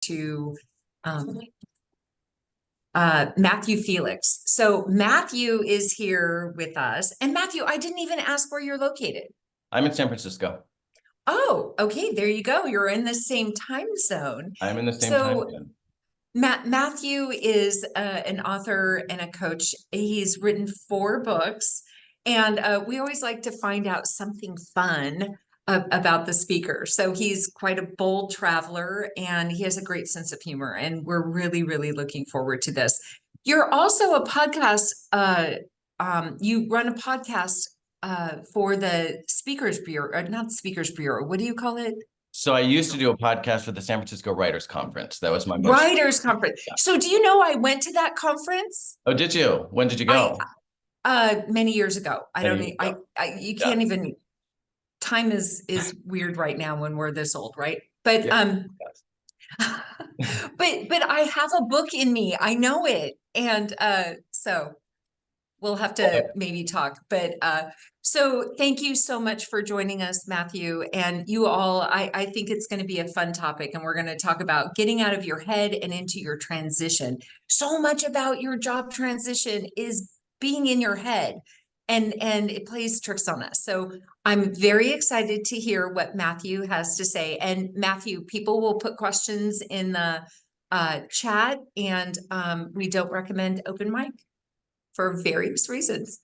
to um, Matthew Félix. So Matthew is here with us. And Matthew, I didn't even ask where you're located. I'm in San Francisco. Oh, okay. There you go. You're in the same time zone. I'm in the same time So zone. Matthew is an author and a coach. He's written 4 books, and we always like to find out something fun about the speaker. So he's quite a bold traveler, and he has a great sense of humor. And we're really, really looking forward to this. You're also a podcast. You run a podcast for the Speakers Bureau, or not Speakers Bureau. What do you call it? So I used to do a podcast for the San Francisco Writers Conference. That was my most. Writers Conference. Yeah. So do you know I went to that conference? Oh, did you? When did you I go? many years ago. I Many don't years need ago. you Yeah. can't even time is weird right now when we're this old, right? But Yeah. Yes. but I have a book in me. I know it. And so we'll have Okay. to maybe talk. But so thank you so much for joining us, Matthew. And you all, I think it's going to be a fun topic. And we're going to talk about getting out of your head and into your transition. So much about your job transition is being in your head. And it plays tricks on us. So I'm very excited to hear what Matthew has to say. And Matthew, people will put questions in the chat, and we don't recommend open mic for various reasons.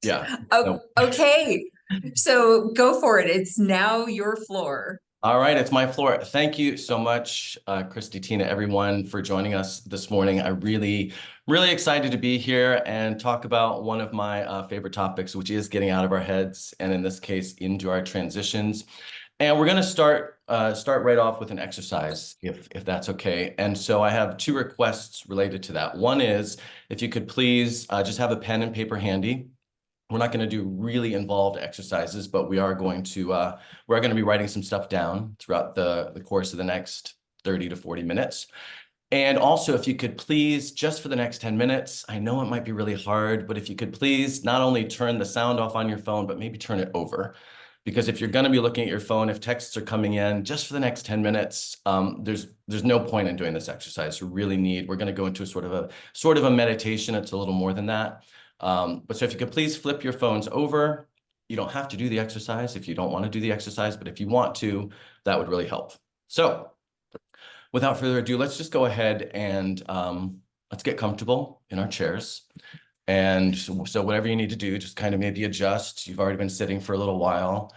Yeah. Oh, No. okay. So go for it. It's now your floor. All right, it's my floor. Thank you so much, Christy, Tina, everyone, for joining us this morning. I'm really excited to be here and talk about one of my favorite topics, which is getting out of our heads, and in this case, into our transitions. And we're going to start right off with an exercise, if that's okay. And so I have 2 requests related to that. One is, if you could please just have a pen and paper handy. We're not going to do really involved exercises, but we are going to be writing some stuff down throughout the course of the next 30 to 40 minutes. And also, if you could please, just for the next 10 minutes, I know it might be really hard, but if you could please not only turn the sound off on your phone, but maybe turn it over. Because if you're going to be looking at your phone, if texts are coming in just for the next 10 minutes, there's no point in doing this exercise. We're going to go into a sort of a meditation. It's a little more than that. But so if you could please flip your phones over. You don't have to do the exercise if you don't want to do the exercise, but if you want to, that would really help. So without further ado, let's just go ahead and let's get comfortable in our chairs. And so whatever you need to do, just kind of maybe adjust. You've already been sitting for a little while.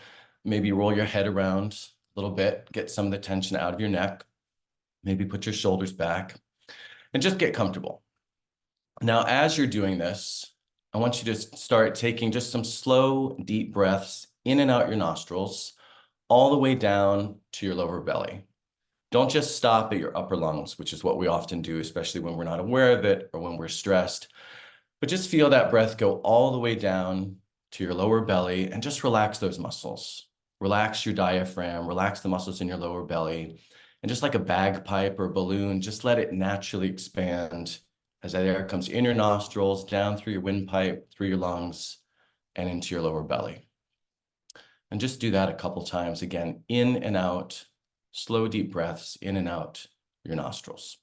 Maybe roll your head around a little bit, get some of the tension out of your neck. Maybe put your shoulders back and just get comfortable. Now, as you're doing this, I want you to start taking just some slow, deep breaths in and out your nostrils, all the way down to your lower belly. Don't just stop at your upper lungs, which is what we often do, especially when we're not aware of it or when we're stressed. But just feel that breath go all the way down to your lower belly and just relax those muscles. Relax your diaphragm, relax the muscles in your lower belly. And just like a bagpipe or a balloon, just let it naturally expand as that air comes in your nostrils, down through your windpipe, through your lungs, and into your lower belly. And just do that a couple times. Again, in and out, slow, deep breaths in and out your nostrils.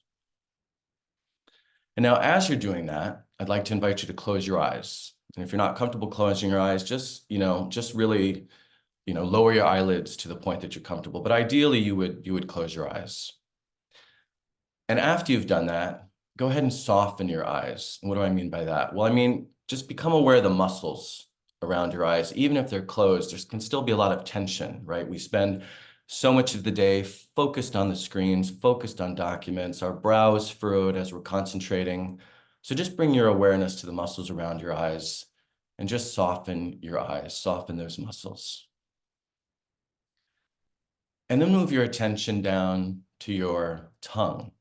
And now, as you're doing that, I'd like to invite you to close your eyes. And if you're not comfortable closing your eyes, just really, lower your eyelids to the point that you're comfortable. But ideally, you would close your eyes. And after you've done that, go ahead and soften your eyes. And what do I mean by that? Well, I mean, just become aware of the muscles around your eyes. Even if they're closed, there can still be a lot of tension, right? We spend so much of the day focused on the screens, focused on documents, our brows furrowed as we're concentrating. So just bring your awareness to the muscles around your eyes and just soften your eyes, soften those muscles. And then move your attention down to your tongue.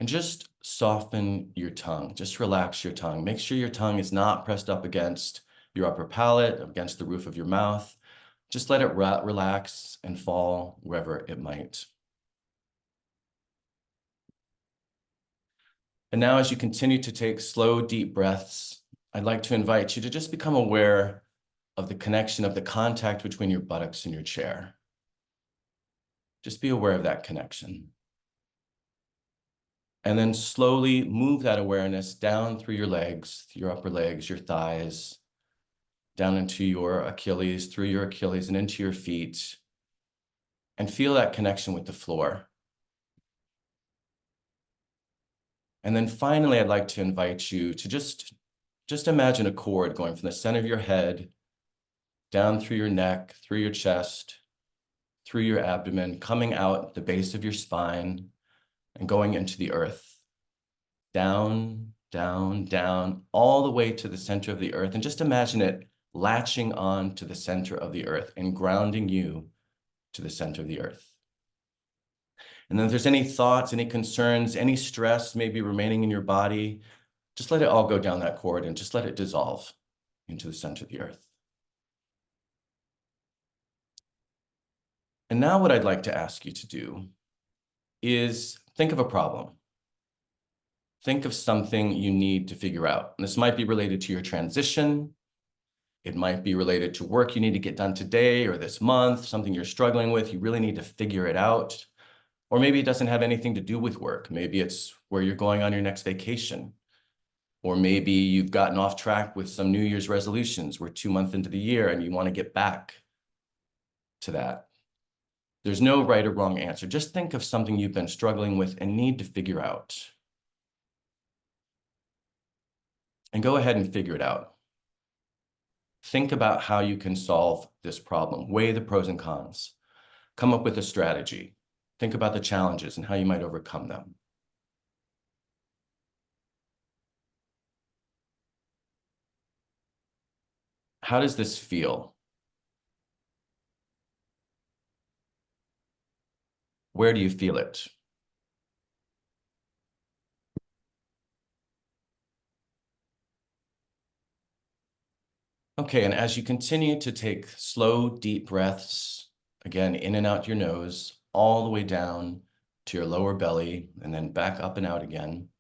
And just soften your tongue. Just relax your tongue. Make sure your tongue is not pressed up against your upper palate, against the roof of your mouth. Just let it relax and fall wherever it might. And now, as you continue to take slow, deep breaths, I'd like to invite you to just become aware of the connection, of the contact between your buttocks and your chair. Just be aware of that connection. And then slowly move that awareness down through your legs, your upper legs, your thighs, down into your Achilles, through your Achilles and into your feet, and feel that connection with the floor. And then finally, I'd like to invite you to just imagine a cord going from the center of your head, down through your neck, through your chest, through your abdomen, coming out the base of your spine and going into the earth. Down, down, down, all the way to the center of the earth. And just imagine it latching on to the center of the earth and grounding you to the center of the earth. And then if there's any thoughts, any concerns, any stress maybe remaining in your body, just let it all go down that cord and just let it dissolve into the center of the earth. And now what I'd like to ask you to do is think of a problem. Think of something you need to figure out. And this might be related to your transition. It might be related to work you need to get done today or this month, something you're struggling with. You really need to figure it out. Or maybe it doesn't have anything to do with work. Maybe it's where you're going on your next vacation. Or maybe you've gotten off track with some New Year's resolutions. We're 2 months into the year and you want to get back to that. There's no right or wrong answer. Just think of something you've been struggling with and need to figure out. And go ahead and figure it out. Think about how you can solve this problem. Weigh the pros and cons. Come up with a strategy. Think about the challenges and how you might overcome them. How does this feel? Where do you feel it? Okay, and as you continue to take slow, deep breaths, again, in and out your nose, all the way down to your lower belly, and then back up and out again.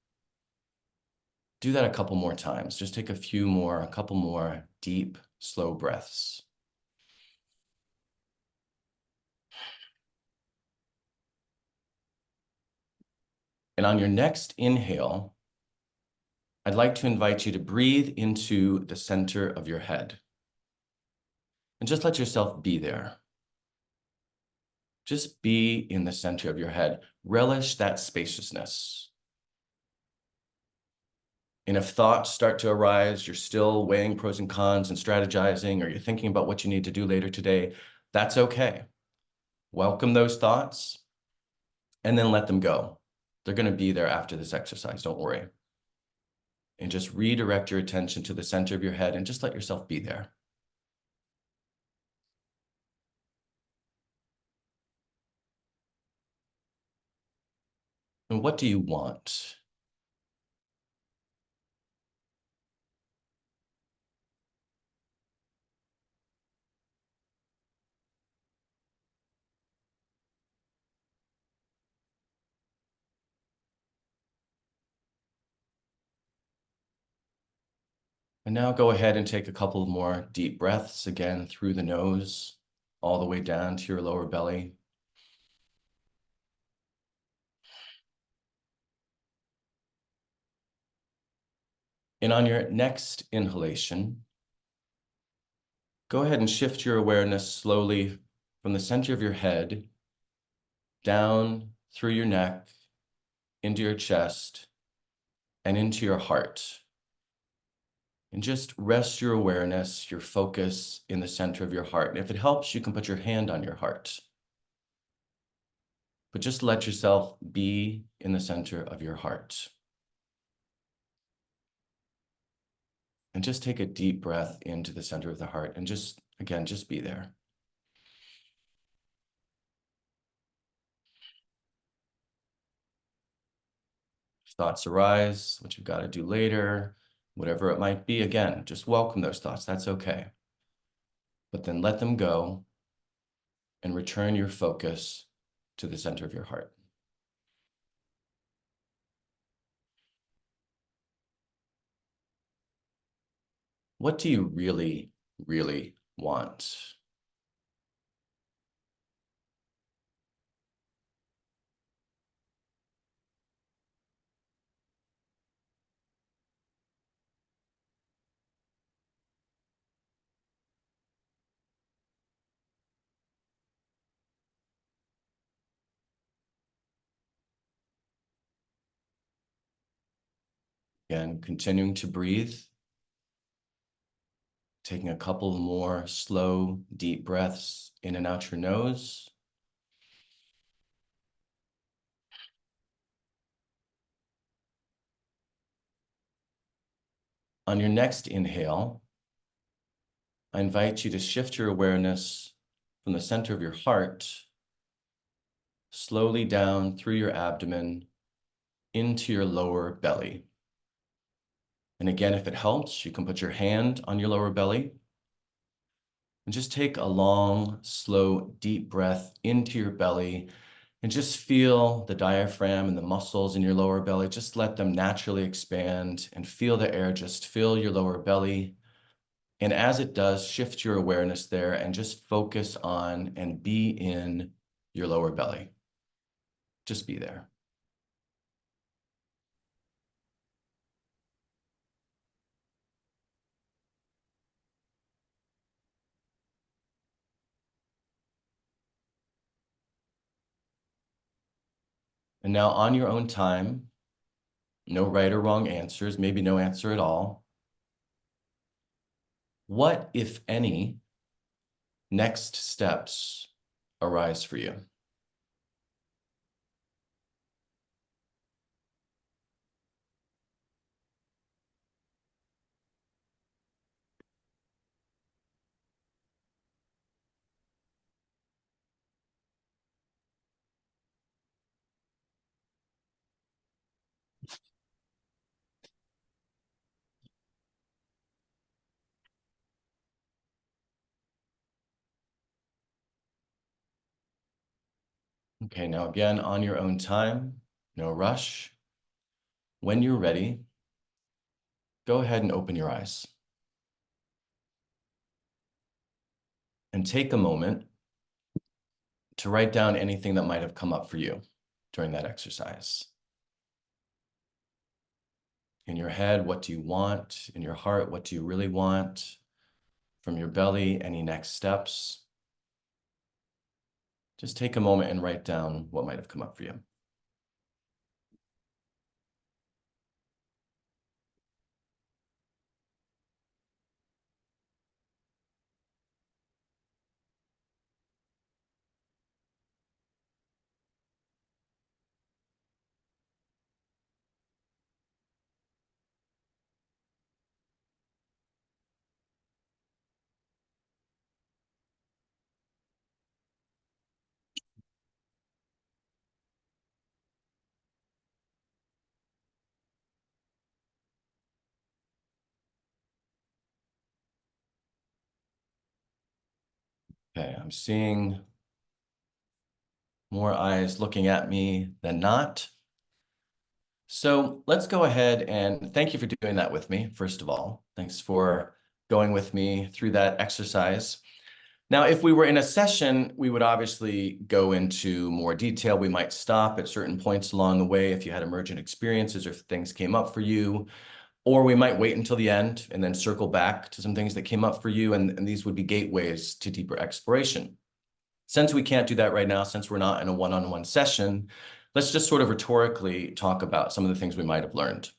Do that a couple more times. Just take a couple more deep, slow breaths. And on your next inhale, I'd like to invite you to breathe into the center of your head. And just let yourself be there. Just be in the center of your head. Relish that spaciousness. And if thoughts start to arise, you're still weighing pros and cons and strategizing, or you're thinking about what you need to do later today, that's okay. Welcome those thoughts and then let them go. They're going to be there after this exercise, don't worry. And just redirect your attention to the center of your head and just let yourself be there. And what do you want? And now go ahead and take a couple more deep breaths again through the nose, all the way down to your lower belly. And on your next inhalation, go ahead and shift your awareness slowly from the center of your head, down through your neck, into your chest, and into your heart. And just rest your awareness, your focus in the center of your heart. And if it helps, you can put your hand on your heart. But just let yourself be in the center of your heart. And just take a deep breath into the center of the heart and just, again, just be there. If thoughts arise, what you've got to do later, whatever it might be, again, just welcome those thoughts. That's okay. But then let them go and return your focus to the center of your heart. What do you really, really want? Again, continuing to breathe. Taking a couple more slow, deep breaths in and out your nose. On your next inhale, I invite you to shift your awareness from the center of your heart, slowly down through your abdomen into your lower belly. And again, if it helps, you can put your hand on your lower belly and just take a long, slow, deep breath into your belly and just feel the diaphragm and the muscles in your lower belly. Just let them naturally expand and feel the air just fill your lower belly. And as it does, shift your awareness there and just focus on and be in your lower belly. Just be there. And now on your own time, no right or wrong answers, maybe no answer at all. What, if any, next steps arise for you? Okay, now again, on your own time, no rush. When you're ready, go ahead and open your eyes. And take a moment to write down anything that might have come up for you during that exercise. In your head, what do you want? In your heart, what do you really want? From your belly, any next steps? Just take a moment and write down what might have come up for you. Okay, I'm seeing more eyes looking at me than not. So let's go ahead and thank you for doing that with me, first of all. Thanks for going with me through that exercise. Now, if we were in a session, we would obviously go into more detail. We might stop at certain points along the way if you had emergent experiences or if things came up for you, or we might wait until the end and then circle back to some things that came up for you, and these would be gateways to deeper exploration. Since we can't do that right now, since we're not in a one-on-one session, let's just sort of rhetorically talk about some of the things we might have learned.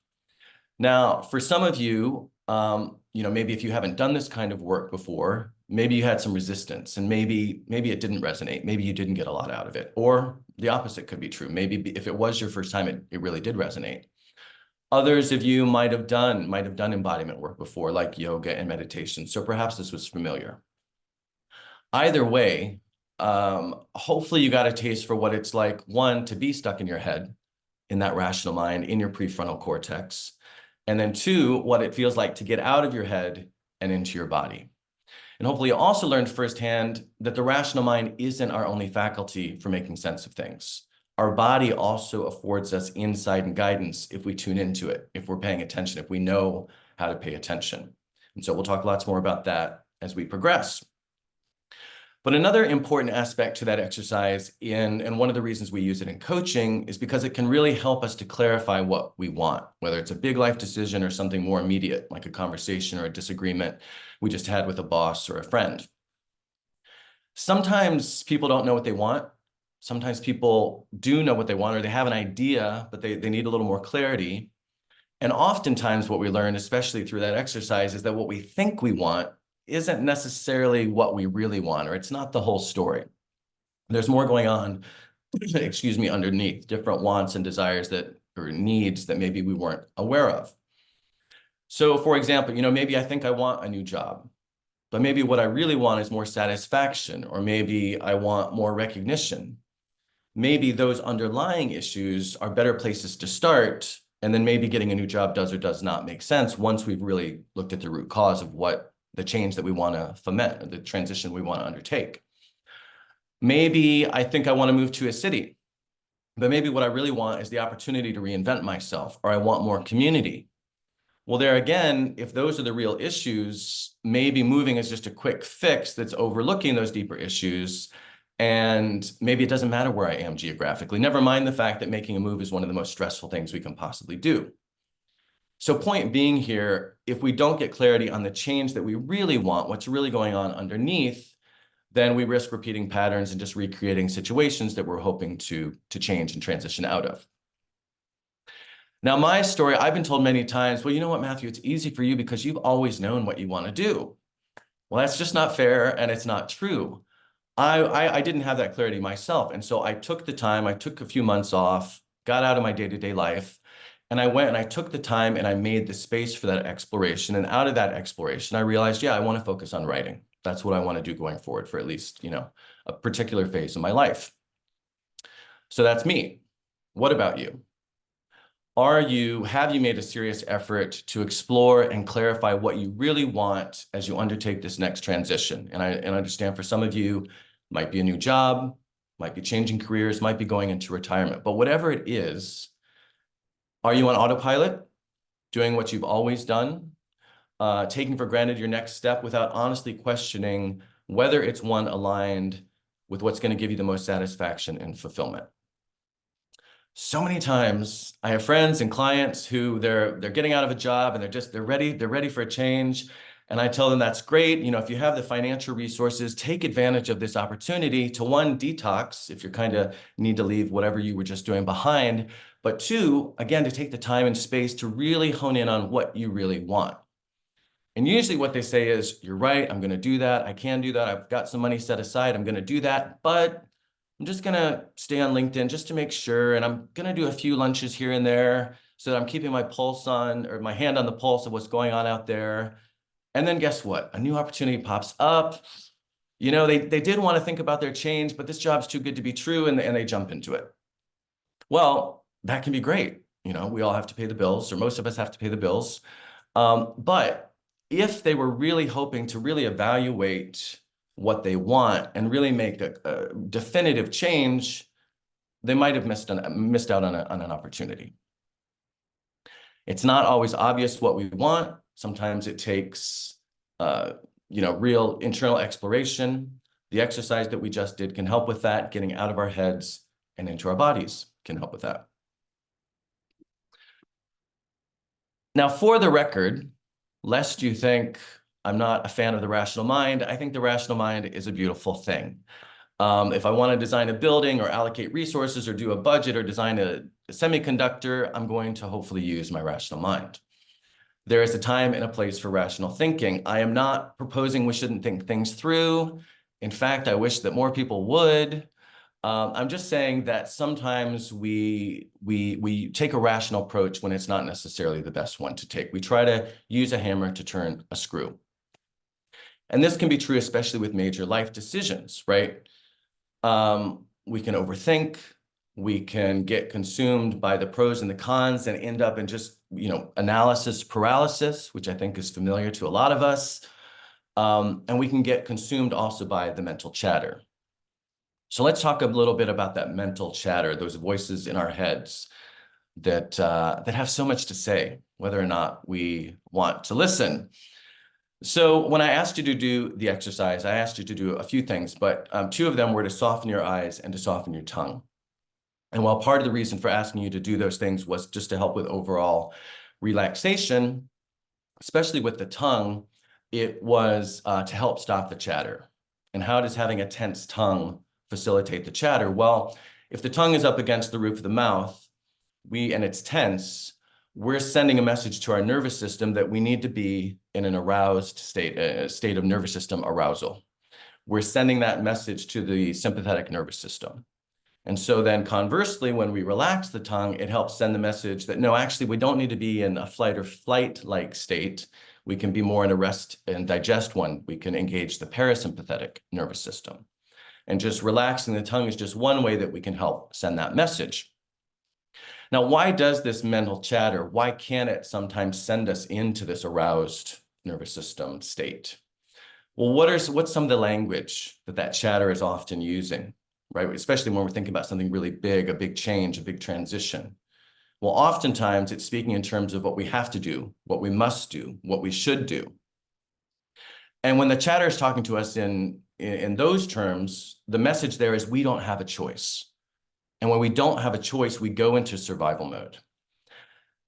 Now, for some of you, maybe if you haven't done this kind of work before, maybe you had some resistance and maybe it didn't resonate. Maybe you didn't get a lot out of it, or the opposite could be true. Maybe if it was your first time, it really did resonate. Others of you might have done embodiment work before, like yoga and meditation. So perhaps this was familiar. Either way, hopefully you got a taste for what it's like, one, to be stuck in your head, in that rational mind, in your prefrontal cortex. And then two, what it feels like to get out of your head and into your body. And hopefully you also learned firsthand that the rational mind isn't our only faculty for making sense of things. Our body also affords us insight and guidance if we tune into it, if we're paying attention, if we know how to pay attention. And so we'll talk lots more about that as we progress. But another important aspect to that exercise, and one of the reasons we use it in coaching, is because it can really help us to clarify what we want, whether it's a big life decision or something more immediate, like a conversation or a disagreement we just had with a boss or a friend. Sometimes people don't know what they want. Sometimes people do know what they want, or they have an idea, but they need a little more clarity. And oftentimes what we learn, especially through that exercise, is that what we think we want isn't necessarily what we really want, or it's not the whole story. There's more going on, excuse me, underneath, different wants and desires or needs that maybe we weren't aware of. So for example, maybe I think I want a new job, but maybe what I really want is more satisfaction, or maybe I want more recognition. Maybe those underlying issues are better places to start, and then maybe getting a new job does or does not make sense once we've really looked at the root cause of what the change that we want to foment, or the transition we want to undertake. Maybe I think I want to move to a city, but maybe what I really want is the opportunity to reinvent myself, or I want more community. Well, there again, if those are the real issues, maybe moving is just a quick fix that's overlooking those deeper issues. And maybe it doesn't matter where I am geographically, never mind the fact that making a move is one of the most stressful things we can possibly do. So point being here, if we don't get clarity on the change that we really want, what's really going on underneath, then we risk repeating patterns and just recreating situations that we're hoping to change and transition out of. Now, my story, I've been told many times, well, you know what, Matthew, it's easy for you because you've always known what you want to do. Well, that's just not fair, and it's not true. I didn't have that clarity myself. And so I took the time, I took a few months off, got out of my day-to-day life, and I went and I took the time and I made the space for that exploration. And out of that exploration, I realized, yeah, I want to focus on writing. That's what I want to do going forward for at least, a particular phase of my life. So that's me. What about you? Have you made a serious effort to explore and clarify what you really want as you undertake this next transition? And I understand for some of you, might be a new job, might be changing careers, might be going into retirement, but whatever it is, are you on autopilot, doing what you've always done, taking for granted your next step without honestly questioning whether it's one aligned with what's going to give you the most satisfaction and fulfillment? So many times I have friends and clients who they're getting out of a job and they're ready for a change. And I tell them that's great. If you have the financial resources, take advantage of this opportunity to, one, detox if you kind of need to leave whatever you were just doing behind, but two, again, to take the time and space to really hone in on what you really want. And usually what they say is, you're right, I'm going to do that. I can do that. I've got some money set aside. I'm going to do that, but I'm just going to stay on LinkedIn just to make sure. And I'm going to do a few lunches here and there so that I'm keeping my my hand on the pulse of what's going on out there. And then guess what? A new opportunity pops up. They did want to think about their change, but this job's too good to be true. And they jump into it. Well, that can be great. We all have to pay the bills, or most of us have to pay the bills. But if they were really hoping to really evaluate what they want and really make a definitive change, they might have missed out on an opportunity. It's not always obvious what we want. Sometimes it takes, real internal exploration. The exercise that we just did can help with that. Getting out of our heads and into our bodies can help with that. Now, for the record, lest you think I'm not a fan of the rational mind, I think the rational mind is a beautiful thing. If I want to design a building or allocate resources or do a budget or design a semiconductor, I'm going to hopefully use my rational mind. There is a time and a place for rational thinking. I am not proposing we shouldn't think things through. In fact, I wish that more people would. I'm just saying that sometimes we take a rational approach when it's not necessarily the best one to take. We try to use a hammer to turn a screw. And this can be true, especially with major life decisions, right? We can overthink, we can get consumed by the pros and the cons and end up in just, analysis paralysis, which I think is familiar to a lot of us. And we can get consumed also by the mental chatter. So let's talk a little bit about that mental chatter, those voices in our heads that have so much to say, whether or not we want to listen. So when I asked you to do the exercise, I asked you to do a few things, but two of them were to soften your eyes and to soften your tongue. And while part of the reason for asking you to do those things was just to help with overall relaxation, especially with the tongue, it was to help stop the chatter. And how does having a tense tongue facilitate the chatter? Well, if the tongue is up against the roof of the mouth, and it's tense, we're sending a message to our nervous system that we need to be in an aroused state, a state of nervous system arousal. We're sending that message to the sympathetic nervous system. And so then conversely, when we relax the tongue, it helps send the message that, no, actually, we don't need to be in a flight or flight-like state. We can be more in a rest and digest one. We can engage the parasympathetic nervous system. And just relaxing the tongue is just one way that we can help send that message. Now, why does this mental chatter, why can it sometimes send us into this aroused nervous system state? Well, what's some of the language that chatter is often using, right? Especially when we're thinking about something really big, a big change, a big transition. Well, oftentimes it's speaking in terms of what we have to do, what we must do, what we should do. And when the chatter is talking to us in those terms, the message there is we don't have a choice. And when we don't have a choice, we go into survival mode.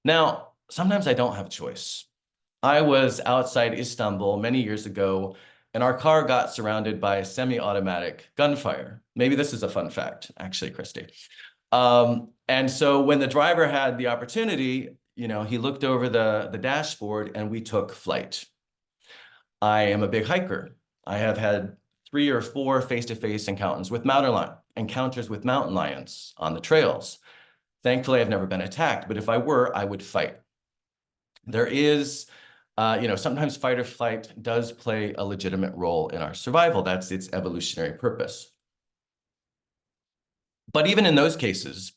Now, sometimes I don't have a choice. I was outside Istanbul many years ago, and our car got surrounded by semi-automatic gunfire. Maybe this is a fun fact, actually, Christy. And so when the driver had the opportunity, he looked over the dashboard and we took flight. I am a big hiker. I have had 3 or 4 face-to-face encounters with mountain lions on the trails. Thankfully, I've never been attacked, but if I were, I would fight. There is, sometimes fight or flight does play a legitimate role in our survival. That's its evolutionary purpose. But even in those cases,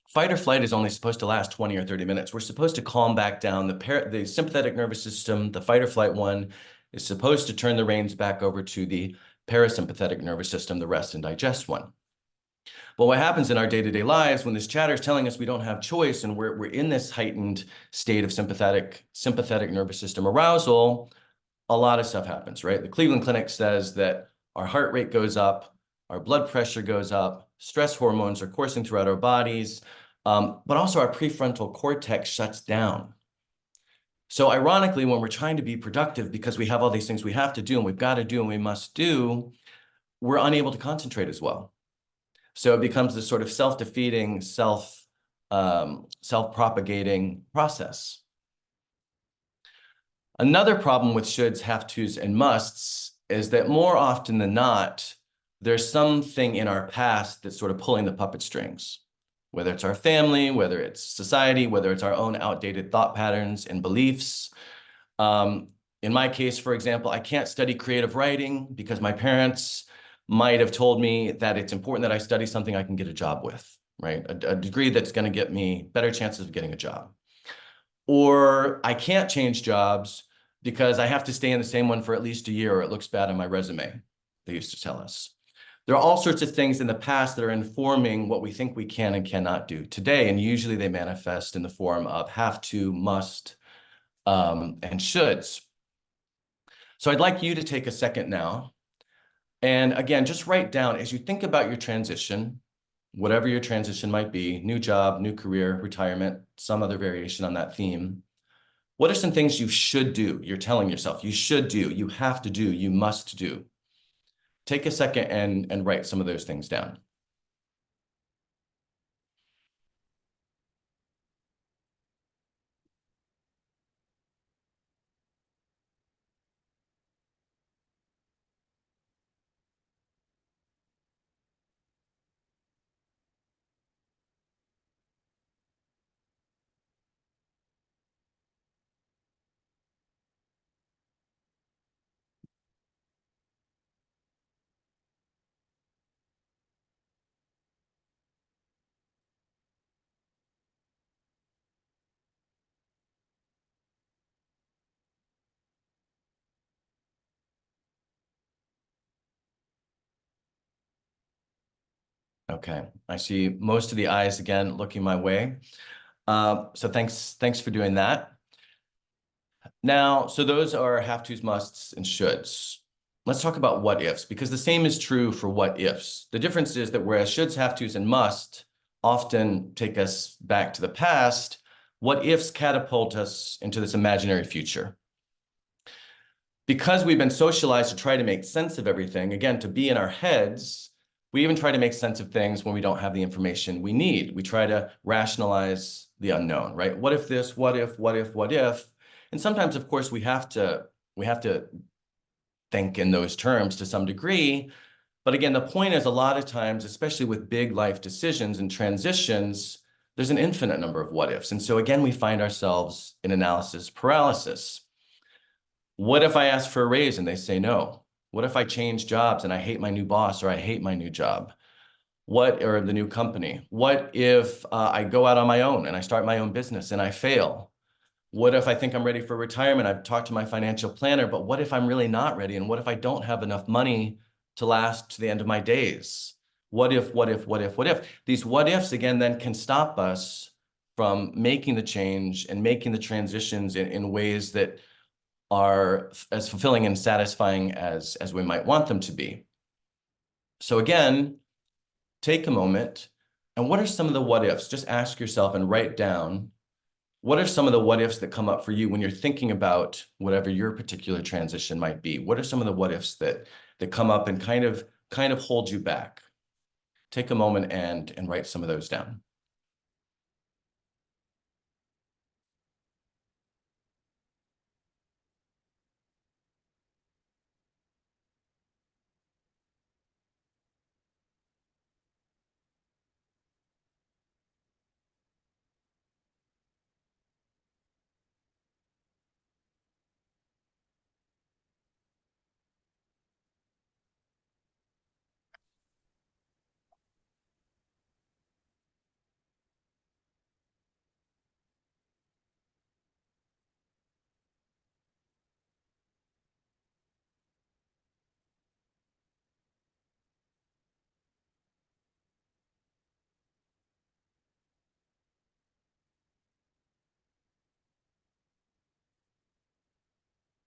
fight or flight is only supposed to last 20 or 30 minutes. We're supposed to calm back down. The sympathetic nervous system, the fight or flight one, is supposed to turn the reins back over to the parasympathetic nervous system, the rest and digest one. But what happens in our day-to-day lives when this chatter is telling us we don't have choice and we're in this heightened state of sympathetic nervous system arousal, a lot of stuff happens, right? The Cleveland Clinic says that our heart rate goes up, our blood pressure goes up, stress hormones are coursing throughout our bodies, but also our prefrontal cortex shuts down. So ironically, when we're trying to be productive because we have all these things we have to do and we've got to do and we must do, we're unable to concentrate as well. So it becomes this sort of self-defeating, self-propagating process. Another problem with shoulds, have tos, and musts is that more often than not, there's something in our past that's sort of pulling the puppet strings, whether it's our family, whether it's society, whether it's our own outdated thought patterns and beliefs. In my case, for example, I can't study creative writing because my parents might have told me that it's important that I study something I can get a job with, right? A degree that's going to get me better chances of getting a job. Or I can't change jobs because I have to stay in the same one for at least a year or it looks bad on my resume, they used to tell us. There are all sorts of things in the past that are informing what we think we can and cannot do today, and usually they manifest in the form of have to, must, and shoulds. So I'd like you to take a second now. And again, just write down as you think about your transition, whatever your transition might be, new job, new career, retirement, some other variation on that theme. What are some things you should do? You're telling yourself you should do, you have to do, you must do. Take a second and write some of those things down. Okay, I see most of the eyes again looking my way. So thanks for doing that. Now, so those are have tos, musts, and shoulds. Let's talk about what ifs, because the same is true for what ifs. The difference is that whereas shoulds, have tos, and must often take us back to the past, what ifs catapult us into this imaginary future. Because we've been socialized to try to make sense of everything, again, to be in our heads, We even try to make sense of things when we don't have the information we need. We try to rationalize the unknown, right? What if this, what if, what if, what if? And sometimes, of course, we have to think in those terms to some degree. But again, the point is a lot of times, especially with big life decisions and transitions, there's an infinite number of what ifs. And so again, we find ourselves in analysis paralysis. What if I ask for a raise and they say no? What if I change jobs and I hate my new boss or I hate my new job? Or the new company? What if I go out on my own and I start my own business and I fail? What if I think I'm ready for retirement? I've talked to my financial planner, but what if I'm really not ready? And what if I don't have enough money to last to the end of my days? What if, what if, what if, what if? These what ifs, again, then can stop us from making the change and making the transitions in ways that are as fulfilling and satisfying as we might want them to be. So again, take a moment, and what are some of the what ifs? Just ask yourself and write down, what are some of the what ifs that come up for you when you're thinking about whatever your particular transition might be? What are some of the what ifs that come up and kind of hold you back? Take a moment and write some of those down.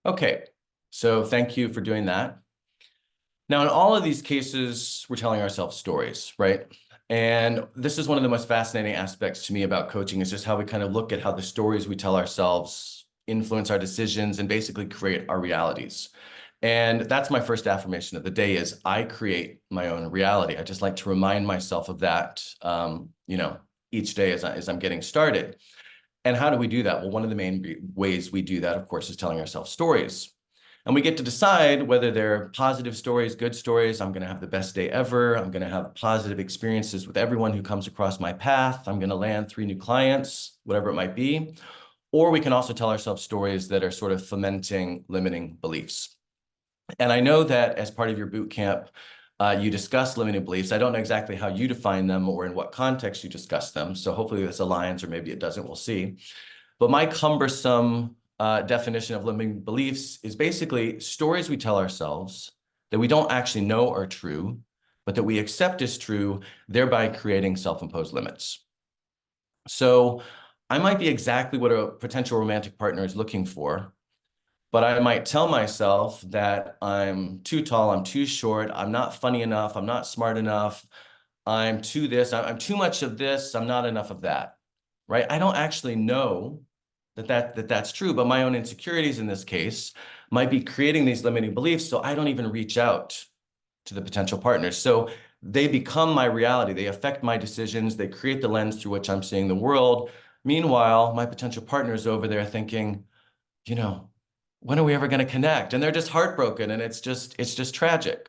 Okay, so thank you for doing that. Now, in all of these cases, we're telling ourselves stories, right? And this is one of the most fascinating aspects to me about coaching, is just how we kind of look at how the stories we tell ourselves influence our decisions and basically create our realities. And that's my first affirmation of the day, is I create my own reality. I just like to remind myself of that, each day as I'm getting started. And how do we do that? Well, one of the main ways we do that, of course, is telling ourselves stories. And we get to decide whether they're positive stories, good stories. I'm going to have the best day ever. I'm going to have positive experiences with everyone who comes across my path. I'm going to land 3 new clients, whatever it might be. Or we can also tell ourselves stories that are sort of fomenting limiting beliefs. And I know that as part of your boot camp, you discuss limiting beliefs. I don't know exactly how you define them or in what context you discuss them. So hopefully this aligns, or maybe it doesn't, we'll see. But my cumbersome definition of limiting beliefs is basically stories we tell ourselves that we don't actually know are true, but that we accept as true, thereby creating self-imposed limits. So I might be exactly what a potential romantic partner is looking for, but I might tell myself that I'm too tall, I'm too short, I'm not funny enough, I'm not smart enough, I'm too this, I'm too much of this, I'm not enough of that, right? I don't actually know that's true, but my own insecurities in this case might be creating these limiting beliefs, so I don't even reach out to the potential partners. So they become my reality. They affect my decisions. They create the lens through which I'm seeing the world. Meanwhile, my potential partner is over there thinking, when are we ever going to connect? And they're just heartbroken, and it's just tragic.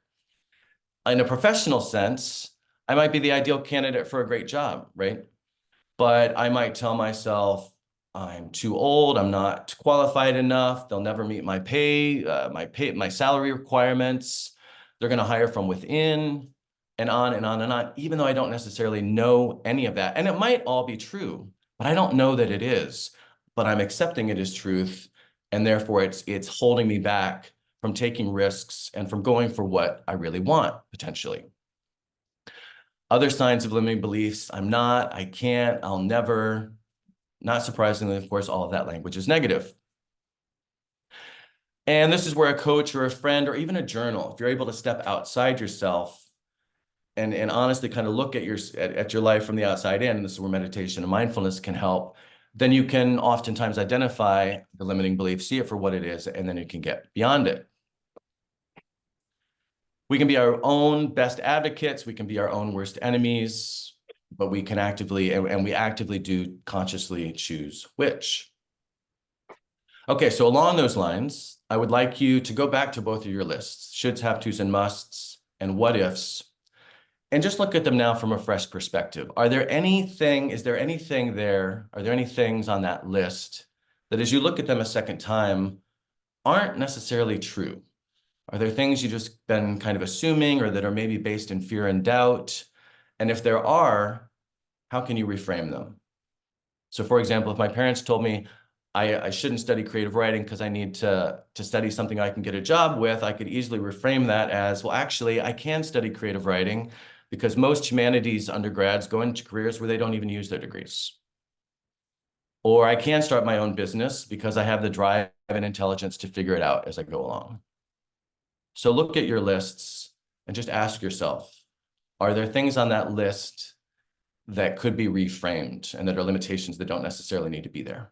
In a professional sense, I might be the ideal candidate for a great job, right? But I might tell myself, I'm too old, I'm not qualified enough, they'll never meet my my salary requirements, they're going to hire from within, and on and on and on, even though I don't necessarily know any of that. And it might all be true, but I don't know that it is, but I'm accepting it as truth. And therefore it's holding me back from taking risks and from going for what I really want, potentially. Other signs of limiting beliefs: I'm not, I can't, I'll never. Not surprisingly, of course, all of that language is negative. And this is where a coach or a friend or even a journal, if you're able to step outside yourself and honestly kind of look at your life from the outside in, and this is where meditation and mindfulness can help, then you can oftentimes identify the limiting belief, see it for what it is, and then you can get beyond it. We can be our own best advocates. We can be our own worst enemies, but we can actively, and we actively do consciously choose which. Okay, so along those lines, I would like you to go back to both of your lists, shoulds, have tos, and musts, and what ifs, and just look at them now from a fresh perspective. Is there anything there, are there any things on that list that as you look at them a second time aren't necessarily true? Are there things you just been kind of assuming or that are maybe based in fear and doubt? And if there are, how can you reframe them? So for example, if my parents told me I shouldn't study creative writing because I need to study something I can get a job with, I could easily reframe that as, well, actually, I can study creative writing because most humanities undergrads go into careers where they don't even use their degrees. Or I can start my own business because I have the drive and intelligence to figure it out as I go along. So look at your lists and just ask yourself, are there things on that list that could be reframed and that are limitations that don't necessarily need to be there?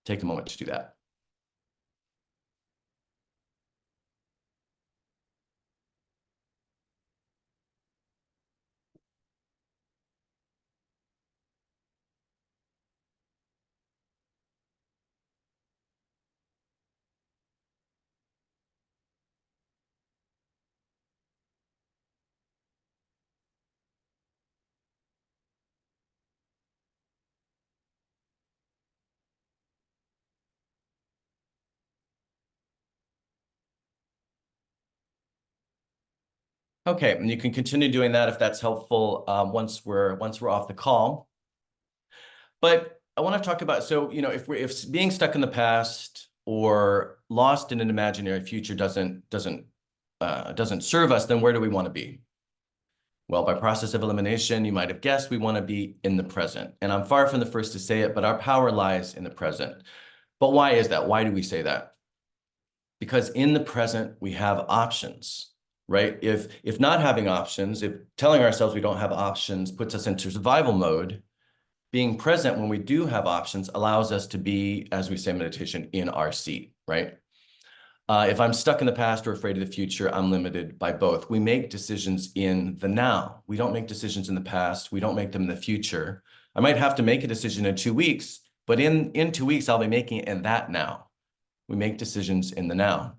Take a moment to do that. Okay, and you can continue doing that if that's helpful once we're off the call. But I want to talk about, so if being stuck in the past or lost in an imaginary future doesn't serve us, then where do we want to be? Well, by process of elimination, you might have guessed we want to be in the present. And I'm far from the first to say it, but our power lies in the present. But why is that? Why do we say that? Because in the present, we have options, right? If not having options, if telling ourselves we don't have options puts us into survival mode, being present when we do have options allows us to be, as we say in meditation, in our seat, right? If I'm stuck in the past or afraid of the future, I'm limited by both. We make decisions in the now. We don't make decisions in the past. We don't make them in the future. I might have to make a decision in 2 weeks, but in 2 weeks, I'll be making it in that now. We make decisions in the now.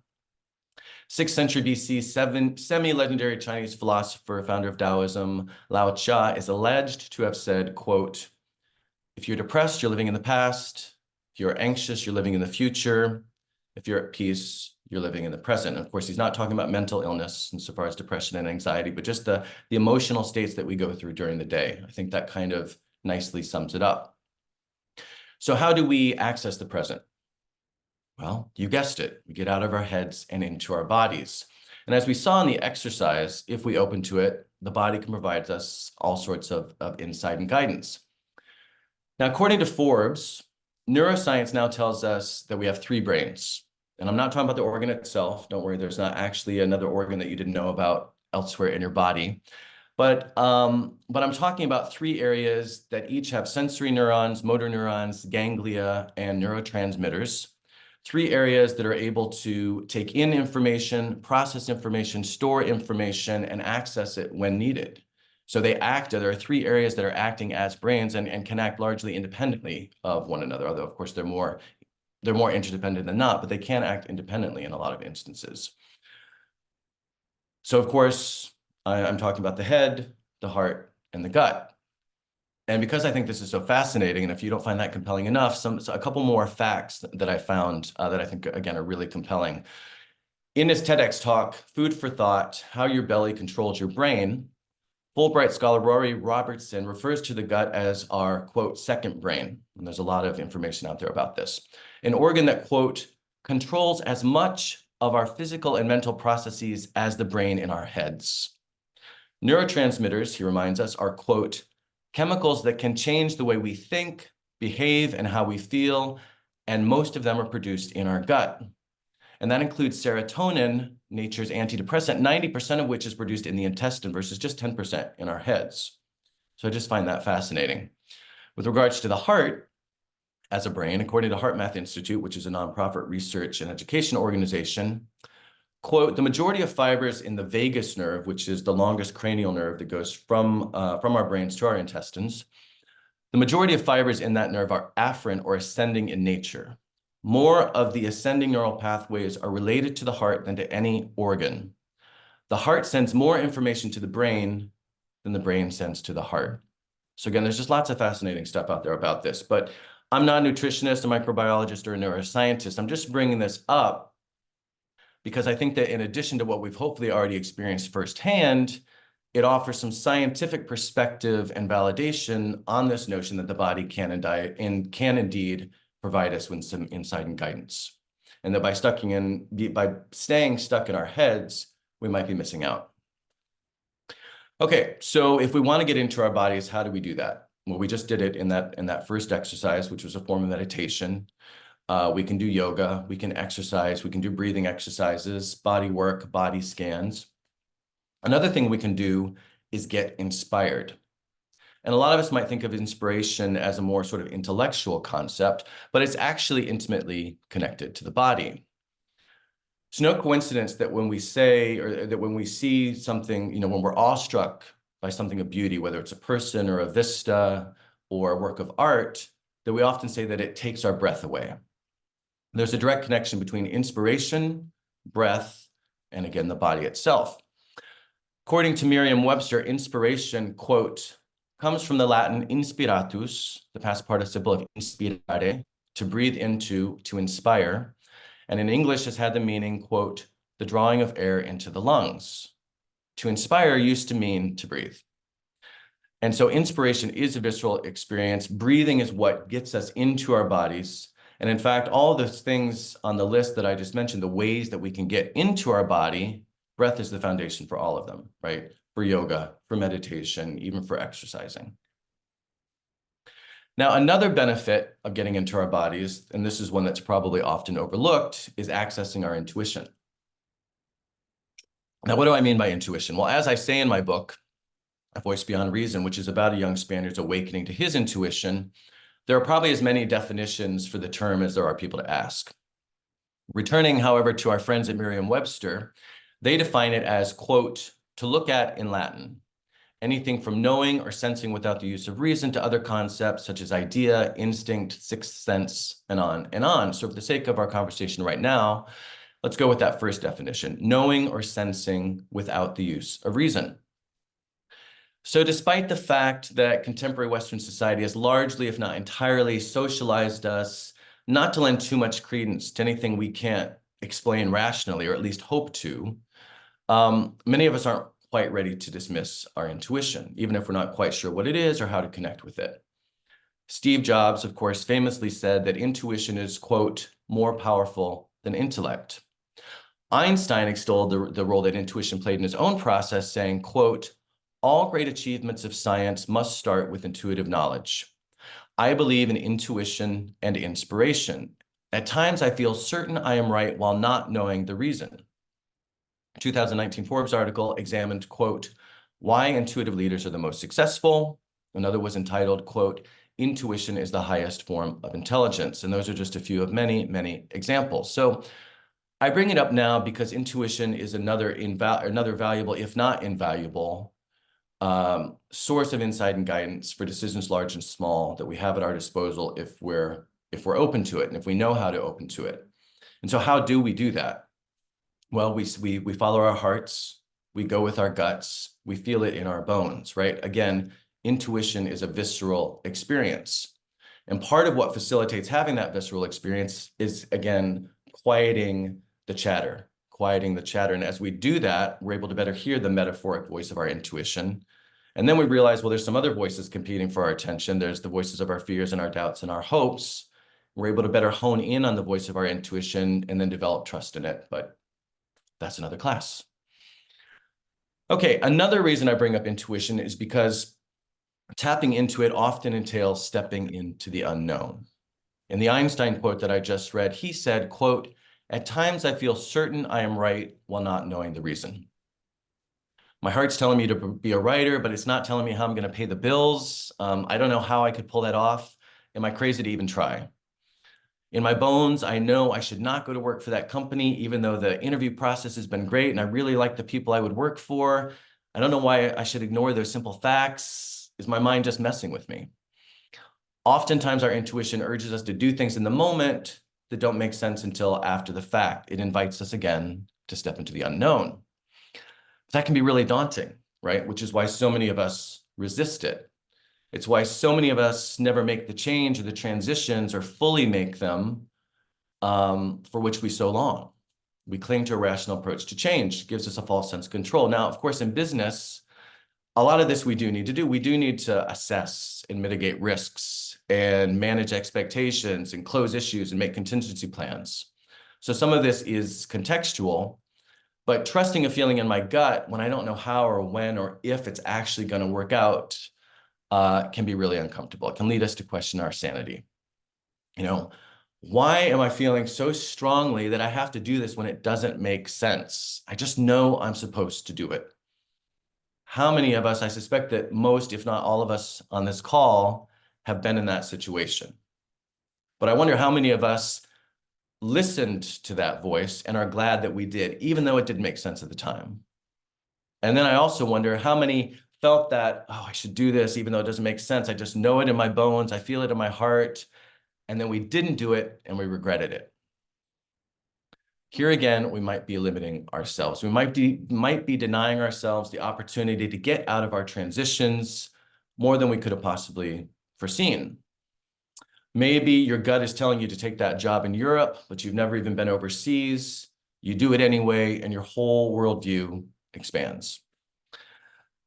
6th century BC, semi-legendary Chinese philosopher, founder of Taoism, Lao Tzu, is alleged to have said, quote, "If you're depressed, you're living in the past. If you're anxious, you're living in the future. If you're at peace, you're living in the present." And of course, he's not talking about mental illness insofar as depression and anxiety, but just the emotional states that we go through during the day. I think that kind of nicely sums it up. So how do we access the present? Well, you guessed it. We get out of our heads and into our bodies. And as we saw in the exercise, if we open to it, the body can provide us all sorts of insight and guidance. Now, according to Forbes, neuroscience now tells us that we have 3 brains. And I'm not talking about the organ itself. Don't worry, there's not actually another organ that you didn't know about elsewhere in your body. But I'm talking about 3 areas that each have sensory neurons, motor neurons, ganglia, and neurotransmitters. 3 areas that are able to take in information, process information, store information, and access it when needed. So there are 3 areas that are acting as brains and can act largely independently of one another, although of course they're more interdependent than not, but they can act independently in a lot of instances. So of course, I'm talking about the head, the heart, and the gut. And because I think this is so fascinating, and if you don't find that compelling enough, a couple more facts that I found that I think, again, are really compelling. In his TEDx talk, Food for Thought, How Your Belly Controls Your Brain, Fulbright scholar Rory Robertson refers to the gut as our, quote, second brain. And there's a lot of information out there about this. An organ that, quote, controls as much of our physical and mental processes as the brain in our heads. Neurotransmitters, he reminds us, are, quote, chemicals that can change the way we think, behave, and how we feel, and most of them are produced in our gut. And that includes serotonin, nature's antidepressant, 90% of which is produced in the intestine versus just 10% in our heads. So I just find that fascinating. With regards to the heart as a brain, according to HeartMath Institute, which is a nonprofit research and education organization, quote, the majority of fibers in the vagus nerve, which is the longest cranial nerve that goes from our brains to our intestines, the majority of fibers in that nerve are afferent or ascending in nature. More of the ascending neural pathways are related to the heart than to any organ. The heart sends more information to the brain than the brain sends to the heart. So again, there's just lots of fascinating stuff out there about this, but I'm not a nutritionist, a microbiologist, or a neuroscientist. I'm just bringing this up because I think that in addition to what we've hopefully already experienced firsthand, it offers some scientific perspective and validation on this notion that the body can indeed provide us with some insight and guidance. And that by staying stuck in our heads, we might be missing out. Okay, so if we want to get into our bodies, how do we do that? Well, we just did it in that first exercise, which was a form of meditation. We can do yoga, we can exercise, we can do breathing exercises, body work, body scans. Another thing we can do is get inspired. And a lot of us might think of inspiration as a more sort of intellectual concept, but it's actually intimately connected to the body. It's no coincidence that when we say, or that when we see something, when we're awestruck by something of beauty, whether it's a person or a vista or a work of art, that we often say that it takes our breath away. There's a direct connection between inspiration, breath, and again, the body itself. According to Merriam-Webster, inspiration, quote, comes from the Latin inspiratus, the past participle of inspirare, to breathe into, to inspire. And in English has had the meaning, quote, the drawing of air into the lungs. To inspire used to mean to breathe. And so inspiration is a visceral experience. Breathing is what gets us into our bodies. And in fact, all those things on the list that I just mentioned, the ways that we can get into our body, breath is the foundation for all of them, right? For yoga, for meditation, even for exercising. Now, another benefit of getting into our bodies, and this is one that's probably often overlooked, is accessing our intuition. Now, what do I mean by intuition? Well, as I say in my book, A Voice Beyond Reason, which is about a young Spaniard's awakening to his intuition, there are probably as many definitions for the term as there are people to ask. Returning, however, to our friends at Merriam-Webster, they define it as, quote, to look at in Latin, anything from knowing or sensing without the use of reason to other concepts such as idea, instinct, sixth sense, and on and on. So for the sake of our conversation right now, let's go with that first definition, knowing or sensing without the use of reason. So despite the fact that contemporary Western society has largely, if not entirely, socialized us not to lend too much credence to anything we can't explain rationally, or at least hope to, many of us aren't quite ready to dismiss our intuition, even if we're not quite sure what it is or how to connect with it. Steve Jobs, of course, famously said that intuition is, quote, more powerful than intellect. Einstein extolled the role that intuition played in his own process, saying, quote, all great achievements of science must start with intuitive knowledge. I believe in intuition and inspiration. At times, I feel certain I am right while not knowing the reason. A 2019 Forbes article examined, quote, why intuitive leaders are the most successful. Another was entitled, quote, intuition is the highest form of intelligence. And those are just a few of many, many examples. So I bring it up now because intuition is another valuable, if not invaluable, source of insight and guidance for decisions large and small that we have at our disposal if we're open to it and if we know how to open to it. And so how do we do that? Well, we follow our hearts, we go with our guts, we feel it in our bones, right? Again, intuition is a visceral experience. And part of what facilitates having that visceral experience is, again, quieting the chatter. And as we do that, we're able to better hear the metaphoric voice of our intuition. And then we realize, well, there's some other voices competing for our attention. There's the voices of our fears and our doubts and our hopes. We're able to better hone in on the voice of our intuition and then develop trust in it. But that's another class. Okay, another reason I bring up intuition is because tapping into it often entails stepping into the unknown. In the Einstein quote that I just read, he said, quote, at times I feel certain I am right while not knowing the reason. My heart's telling me to be a writer, but it's not telling me how I'm going to pay the bills. I don't know how I could pull that off. Am I crazy to even try? In my bones, I know I should not go to work for that company, even though the interview process has been great and I really like the people I would work for. I don't know why I should ignore those simple facts. Is my mind just messing with me? Oftentimes, our intuition urges us to do things in the moment that don't make sense until after the fact. It invites us again to step into the unknown. That can be really daunting, right? Which is why so many of us resist it. It's why so many of us never make the change or the transitions or fully make them, for which we so long. We cling to a rational approach to change. It gives us a false sense of control. Now, of course, in business, a lot of this we do need to do. We do need to assess and mitigate risks and manage expectations and close issues and make contingency plans. So some of this is contextual, but trusting a feeling in my gut when I don't know how or when or if it's actually going to work out can be really uncomfortable. It can lead us to question our sanity. You know, why am I feeling so strongly that I have to do this when it doesn't make sense? I just know I'm supposed to do it. How many of us, I suspect that most, if not all of us on this call, have been in that situation. But I wonder how many of us listened to that voice and are glad that we did, even though it didn't make sense at the time. And then I also wonder how many felt that, oh, I should do this, even though it doesn't make sense. I just know it in my bones. I feel it in my heart. And then we didn't do it and we regretted it. Here again, we might be limiting ourselves. We might be denying ourselves the opportunity to get out of our transitions more than we could have possibly foreseen. Maybe your gut is telling you to take that job in Europe, but you've never even been overseas. You do it anyway, and your whole worldview expands.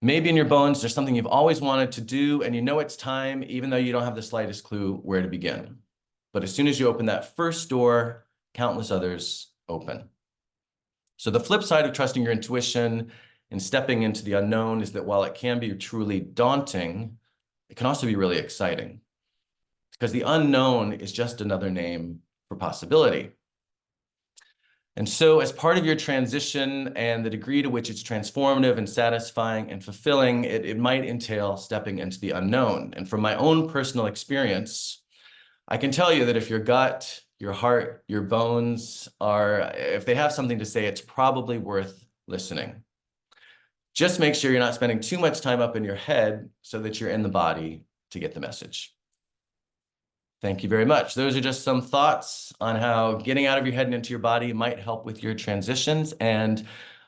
Maybe in your bones, there's something you've always wanted to do, and you know it's time, even though you don't have the slightest clue where to begin. But as soon as you open that first door, countless others open. So the flip side of trusting your intuition and stepping into the unknown is that while it can be truly daunting, it can also be really exciting. Because the unknown is just another name for possibility. And so as part of your transition and the degree to which it's transformative and satisfying and fulfilling, it might entail stepping into the unknown. And from my own personal experience, I can tell you that if your gut, your heart, your bones if they have something to say, it's probably worth listening. Just make sure you're not spending too much time up in your head so that you're in the body to get the message. Thank you very much. Those are just some thoughts on how getting out of your head and into your body might help with your transitions. And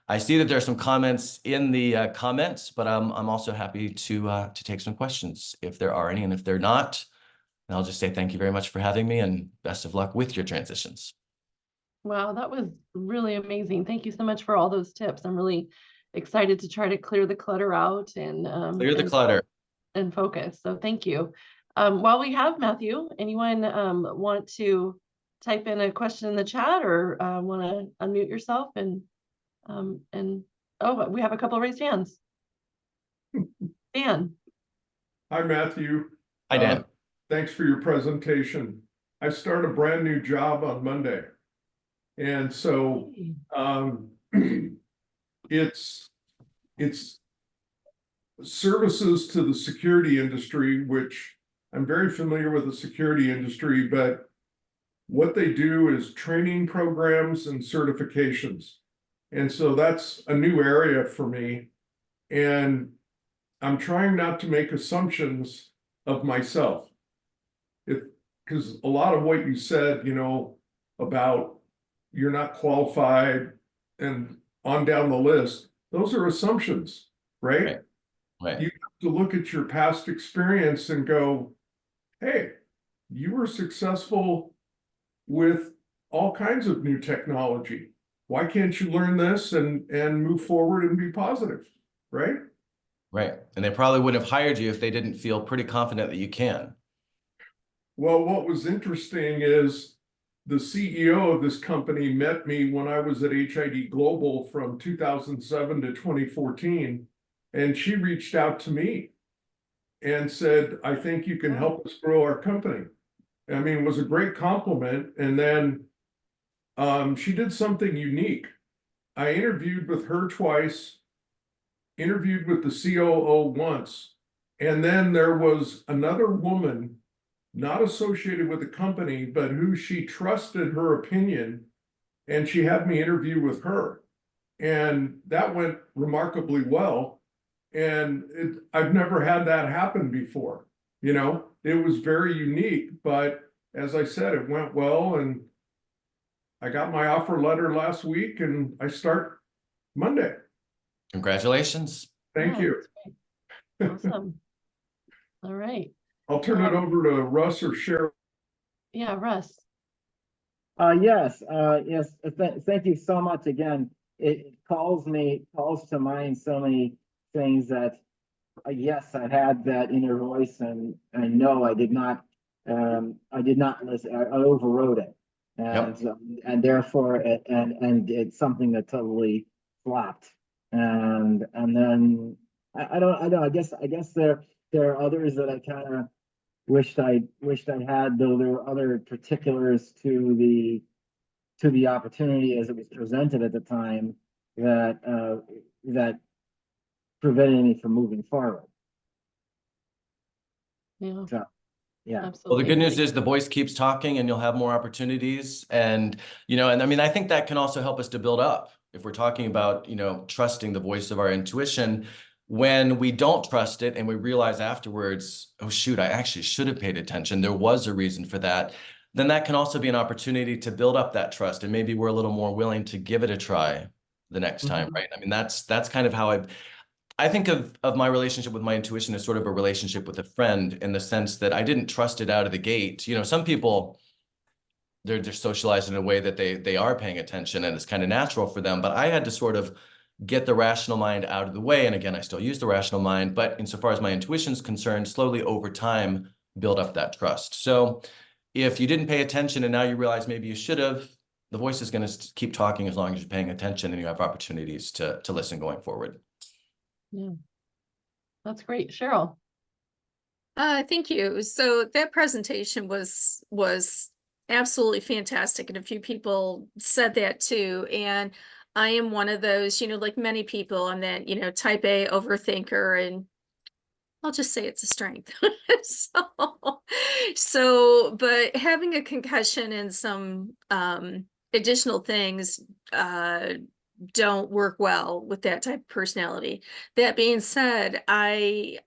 I see that there are some comments in the comments, but I'm also happy to take some questions if there are any. And if they're not, then I'll just say thank you very much for having me and best of luck with your transitions. Wow, that was really amazing. Thank you so much for all those tips. I'm really excited to try to clear the clutter out and Clear the clutter and focus. So thank you. While we have Matthew, anyone want to type in a question in the chat or want to unmute yourself and oh, we have a couple of raised hands. Dan. Hi, Matthew. Hi, Dan. Thanks for your presentation. I start a brand new job on Monday. And so it's services to the security industry, which I'm very familiar with the security industry, but what they do is training programs and certifications. And so that's a new area for me. And I'm trying not to make assumptions of myself. Because a lot of what you said, you know, about you're not qualified and on down the list, those are assumptions, right? Right. You have to look at your past experience and go, hey, you were successful with all kinds of new technology. Why can't you learn this and move forward and be positive, right? Right. And they probably wouldn't have hired you if they didn't feel pretty confident that you can. Well, what was interesting is the CEO of this company met me when I was at HID Global from 2007 to 2014, and she reached out to me and said, I think you can help us grow our company. I mean, it was a great compliment. And then she did something unique. I interviewed with her twice, interviewed with the COO once, and then there was another woman not associated with the company, but who she trusted her opinion, and she had me interview with her. And that went remarkably well. And I've never had that happen before. You know, it was very unique, but as I said, it went well. And I got my offer letter last week and I start Monday. Congratulations. Thank Yeah, you. that's great. Awesome. All right. I'll turn it over to Russ or Cheryl. Yeah, Russ. Yes, thank you so much again. It calls to mind so many things that, yes, I had that inner voice, and I know I did not listen. I overrode it, and therefore, and it's something that totally flopped. And then I don't know. I guess there are others that I kind of wished I had, though there were other particulars to the opportunity as it was presented at the time that prevented me from moving forward. Yeah, So, yeah. Well, absolutely. the good news is the voice keeps talking and you'll have more opportunities. And, and I mean, I think that can also help us to build up. If we're talking about, trusting the voice of our intuition, when we don't trust it and we realize afterwards, oh, shoot, I actually should have paid attention. There was a reason for that. Then that can also be an opportunity to build up that trust. And maybe we're a little more willing to give it a try the next time, right? I mean, that's kind of how I think of my relationship with my intuition as sort of a relationship with a friend, in the sense that I didn't trust it out of the gate. Some people, they're socialized in a way that they are paying attention and it's kind of natural for them. But I had to sort of get the rational mind out of the way. And again, I still use the rational mind, but insofar as my intuition is concerned, slowly over time, build up that trust. So if you didn't pay attention and now you realize maybe you should have, the voice is going to keep talking as long as you're paying attention and you have opportunities to listen going forward. Yeah, that's great. Cheryl. Thank you. So that presentation was absolutely fantastic, and a few people said that too. And I am one of those, like many people, I'm that, type A overthinker, and I'll just say it's a strength. But having a concussion and some additional things don't work well with that type of personality. That being said, I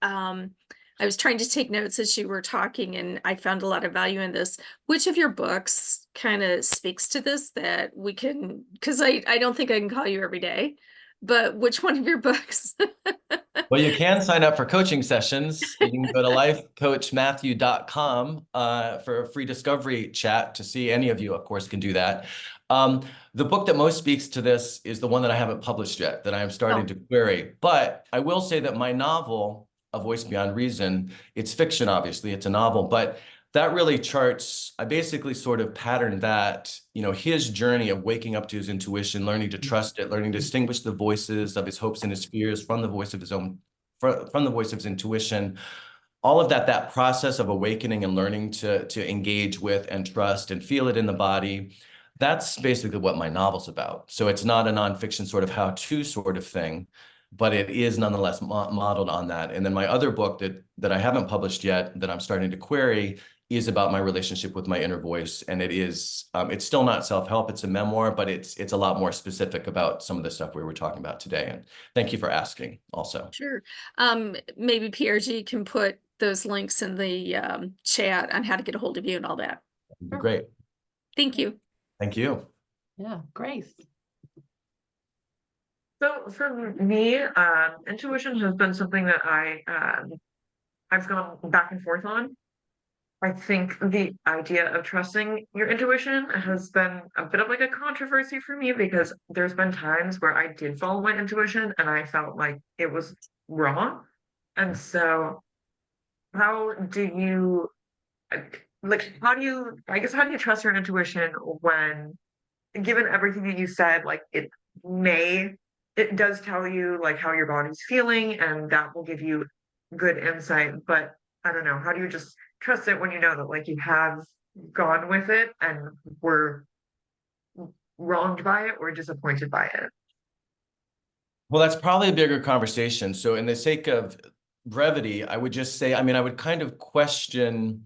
was trying to take notes as you were talking, and I found a lot of value in this. Which of your books kind of speaks to this, that we can, because I don't think I can call you every day, but which one of your books? Well, you can sign up for coaching sessions. You can go to lifecoachmatthew.com for a free discovery chat to see. Any of you, of course, can do that. The book that most speaks to this is the one that I haven't published yet, that I am starting to query. But I will say that my novel, A Voice Beyond Reason, it's fiction, obviously, it's a novel, but that really charts, I basically sort of patterned that, his journey of waking up to his intuition, learning to trust it, learning to distinguish the voices of his hopes and his fears from the voice of his intuition. All of that process of awakening and learning to engage with and trust and feel it in the body. That's basically what my novel's about. So it's not a nonfiction sort of how-to sort of thing, but it is nonetheless modeled on that. And then my other book that I haven't published yet, that I'm starting to query, is about my relationship with my inner voice. And it is, it's still not self-help, it's a memoir, but it's a lot more specific about some of the stuff we were talking about today. And thank you for asking also. Sure. Maybe PRG can put those links in the chat on how to get a hold of you and all that. That'd be great. Thank you. Thank you. Yeah, Grace. So for me, intuition has been something that I've gone back and forth on. I think the idea of trusting your intuition has been a bit of like a controversy for me, because there's been times where I did follow my intuition and I felt like it was wrong. And so how do you how do you trust your intuition when, given everything that you said, like it does tell you like how your body's feeling, and that will give you good insight, but I don't know, how do you just trust it when you know that like you have gone with it and were wronged by it or disappointed by it? Well, that's probably a bigger conversation. So in the sake of brevity, I would just say, I mean, I would kind of question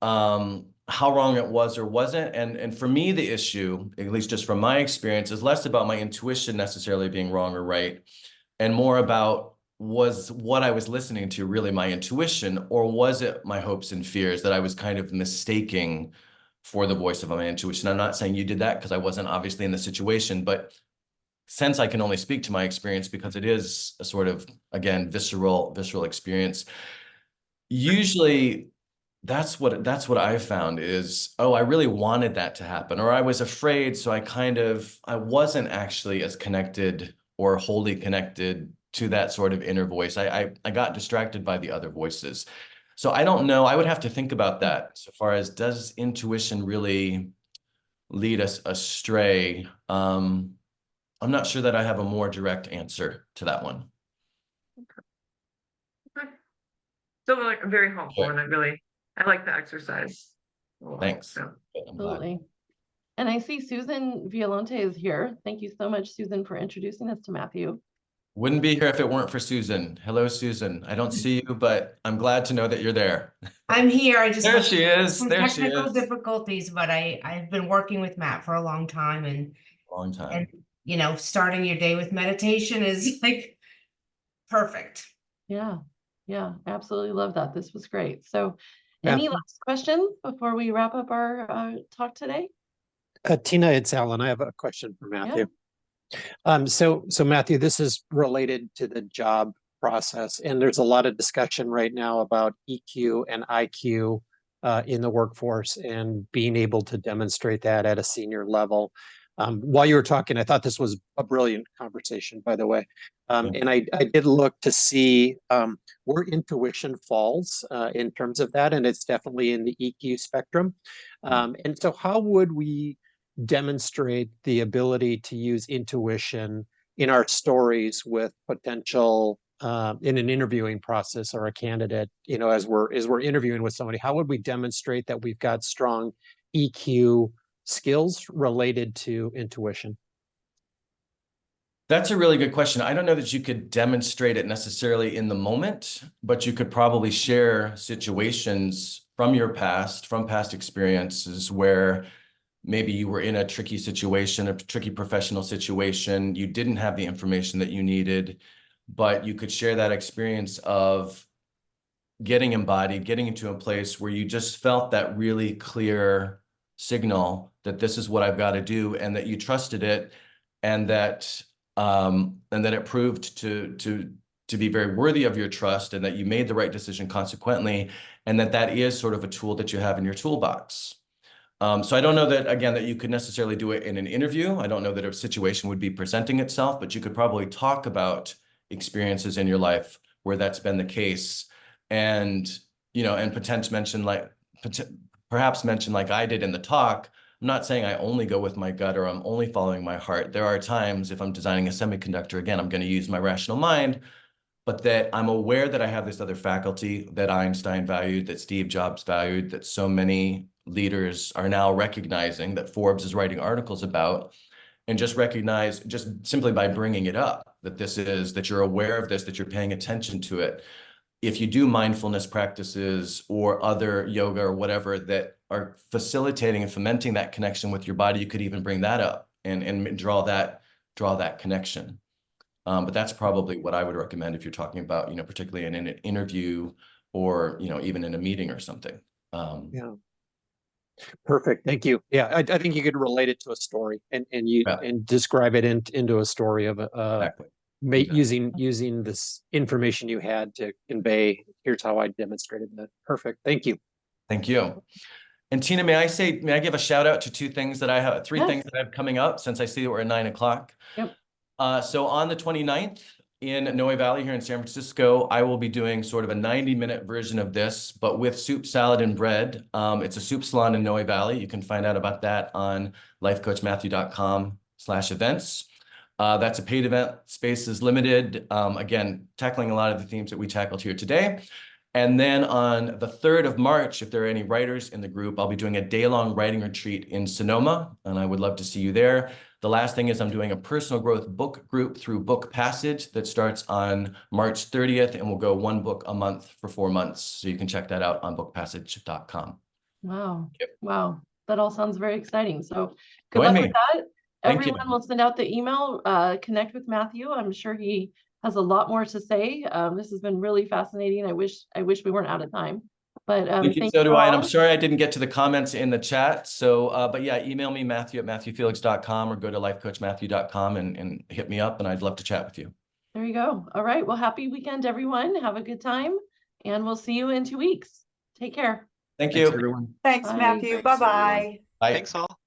how wrong it was or wasn't. And for me, the issue, at least just from my experience, is less about my intuition necessarily being wrong or right, and more about, was what I was listening to really my intuition, or was it my hopes and fears that I was kind of mistaking for the voice of my intuition? I'm not saying you did that, because I wasn't obviously in the situation, but since I can only speak to my experience, because it is a sort of, again, visceral experience, usually that's what I found is, oh, I really wanted that to happen, or I was afraid, so I wasn't actually as connected or wholly connected to that sort of inner voice. I got distracted by the other voices. So I don't know. I would have to think about that, so far as, does intuition really lead us astray? I'm not sure that I have a more direct answer to that one. Okay. Still like very helpful, Okay. and I like the exercise a lot, Thanks. so. I'm glad. Absolutely. And I see Susan Violante is here. Thank you so much, Susan, for introducing us to Matthew. Wouldn't be here if it weren't for Susan. Hello, Susan. I don't see you, but I'm glad to know that you're there. I'm here. I just There had she is. some There she technical is. difficulties, but I've been working with Matt for a long time, and Long time. starting your day with meditation is like perfect. Yeah, absolutely love that. This was great. So Yeah. any last questions before we wrap up our talk today? Tina, it's Alan. I have a question for Matthew. So Matthew, this is related to the job process, and there's a lot of discussion right now about EQ and IQ in the workforce and being able to demonstrate that at a senior level. While you were talking, I thought this was a brilliant conversation, by the way. And I did look to see where intuition falls in terms of that, and it's definitely in the EQ spectrum. And so how would we demonstrate the ability to use intuition in our stories with potential in an interviewing process, or a candidate, as we're interviewing with somebody? How would we demonstrate that we've got strong EQ skills related to intuition? That's a really good question. I don't know that you could demonstrate it necessarily in the moment, but you could probably share situations from your past, from past experiences, where maybe you were in a tricky situation, a tricky professional situation, you didn't have the information that you needed, but you could share that experience of getting embodied, getting into a place where you just felt that really clear signal that this is what I've got to do, and that you trusted it, and that it proved to be very worthy of your trust, and that you made the right decision consequently, and that is sort of a tool that you have in your toolbox. So I don't know that, again, that you could necessarily do it in an interview. I don't know that a situation would be presenting itself, but you could probably talk about experiences in your life where that's been the case, and perhaps mention, like I did in the talk, I'm not saying I only go with my gut or I'm only following my heart. There are times, if I'm designing a semiconductor, again, I'm going to use my rational mind, but that I'm aware that I have this other faculty that Einstein valued, that Steve Jobs valued, that so many leaders are now recognizing, that Forbes is writing articles about, and just recognize, just simply by bringing it up, that you're aware of this, that you're paying attention to it. If you do mindfulness practices or other yoga or whatever that are facilitating and fomenting that connection with your body, you could even bring that up and draw that connection. But that's probably what I would recommend if you're talking about, particularly in an interview, or, even in a meeting or something. Yeah. Perfect. Thank you. Yeah, I think you could relate it to a story and describe it into a story of Exactly. using this information you had to convey, here's how I demonstrated that. Perfect. Thank you. Thank you. And Tina, may I give a shout out to three things that I have coming up, since I see that we're at 9 o'clock. Yep. So on the 29th in Noe Valley here in San Francisco, I will be doing sort of a 90-minute version of this, but with soup, salad, and bread. It's a soup salon in Noe Valley. You can find out about that on lifecoachmatthew.com/events. That's a paid event. Space is limited. Again, tackling a lot of the themes that we tackled here today. And then on the 3rd of March, if there are any writers in the group, I'll be doing a day-long writing retreat in Sonoma, and I would love to see you there. The last thing is I'm doing a personal growth book group through Book Passage that starts on March 30th, and we'll go one book a month for 4 months. So you can check that out on bookpassage.com. Wow. Yep. Wow. That all sounds very exciting. So good Join luck me. with that. Thank you. Everyone will send out the email, connect with Matthew. I'm sure he has a lot more to say. This has been really fascinating. I wish we weren't out of time. But Thank you. thank So you do I. And I'm all. sorry I didn't get to the comments in the chat. So, but yeah, email me, Matthew@MatthewFelix.com, or go to lifecoachmatthew.com and hit me up, and I'd love to chat with you. There you go. All right. Well, happy weekend, everyone. Have a good time. And we'll see you in 2 weeks. Take care. Thank Thanks, you. everyone. Thanks, Bye. Matthew. Thanks, everyone. Bye-bye. Bye. Thanks all.